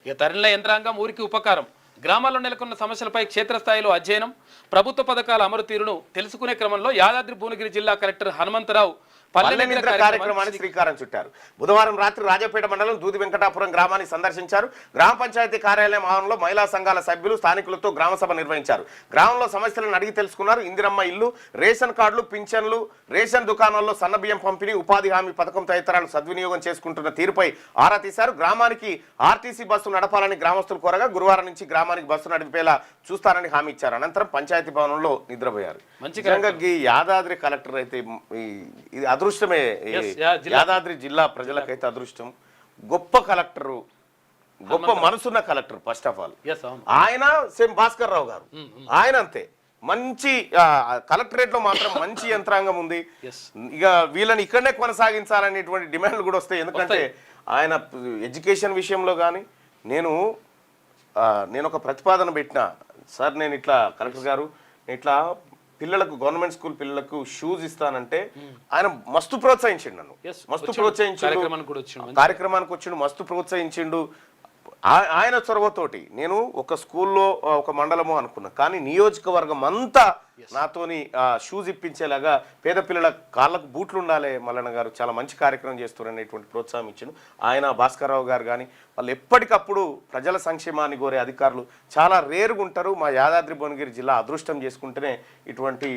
ఇక తరలిన యంత్రాంగం ఊరికి ఉపకారం. గ్రామాల్లో నెలకొన్న సమస్యలపై క్షేత్రస్థాయిలో అధ్యయనం. ప్రభుత్వ పథకాల అమలు తీరును తెలుసుకునే క్రమంలో యాదాద్రి భువనగిరి జిల్లా కలెక్టర్ హనుమంతరావు పల్లె మిత్ర కార్యక్రమానికి శ్రీకారం చుట్టారు. బుధవారం రాత్రి రాజపేట మండలం దూది వెంకటాపురం గ్రామాన్ని సందర్శించారు. గ్రామ పంచాయతీ కార్యాలయం ఆవరణలో మహిళా సంఘాల సభ్యులు స్థానికులతో గ్రామ సభ నిర్వహించారు. గ్రామంలో సమస్యలను అడిగి తెలుసుకున్నారు. ఇందిరమ్మ ఇల్లు, రేషన్ కార్డులు, పింఛన్లు, రేషన్ దుకాణాల్లో సన్నబియ్యం పంపిణీ, ఉపాధి హామీ పథకం తదితరాలను సద్వినియోగం చేసుకుంటున్న తీరుపై ఆరా తీశారు. గ్రామానికి ఆర్టీసీ బస్సు నడపాలని గ్రామస్తులు కోరగా గురువారం నుంచి గ్రామానికి బస్సు నడిపేలా చూస్తారని హామీ ఇచ్చారు. అనంతరం పంచాయతీ భవనంలో నిద్రపోయారు. యాదాద్రి కలెక్టర్ అయితే అదృష్టమే. యాదాద్రి జిల్లా ప్రజలకైతే అదృష్టం. గొప్ప కలెక్టరు, గొప్ప మనసున్న కలెక్టర్. ఫస్ట్ ఆఫ్ ఆల్ ఆయన సేమ్ భాస్కర్ రావు గారు, ఆయన అంతే మంచి కలెక్టరేట్ లో మాత్రం మంచి యంత్రాంగం ఉంది. ఇక వీళ్ళని ఇక్కడనే కొనసాగించాలనేటువంటి డిమాండ్లు కూడా వస్తాయి. ఎందుకంటే ఆయన ఎడ్యుకేషన్ విషయంలో కానీ నేను ఒక ప్రతిపాదన పెట్టిన, సార్ నేను ఇట్లా కలెక్టర్ గారు ఇట్లా పిల్లలకు గవర్నమెంట్ స్కూల్ పిల్లలకు షూస్ ఇస్తానంటే ఆయన మస్తు ప్రోత్సహించిండు, నన్ను మస్తు ప్రోత్సహించిండు, కార్యక్రమానికి వచ్చిండు, మస్తు ప్రోత్సహించిండు. ఆయన చొరవతోటి నేను ఒక స్కూల్లో ఒక మండలము అనుకున్నా, కానీ నియోజకవర్గం అంతా నాతోని షూస్ ఇప్పించేలాగా పేద పిల్లల కాళ్ళకు బూట్లు ఉండాలి మల్లన్న గారు చాలా మంచి కార్యక్రమం చేస్తున్నారనేటువంటి ప్రోత్సాహం ఇచ్చిండు. ఆయన భాస్కర్ రావు గారు కానీ వాళ్ళు ఎప్పటికప్పుడు ప్రజల సంక్షేమాన్ని కోరే అధికారులు చాలా రేరుగా ఉంటారు. మా యాదాద్రి భువనగిరి జిల్లా అదృష్టం చేసుకుంటేనే ఇటువంటి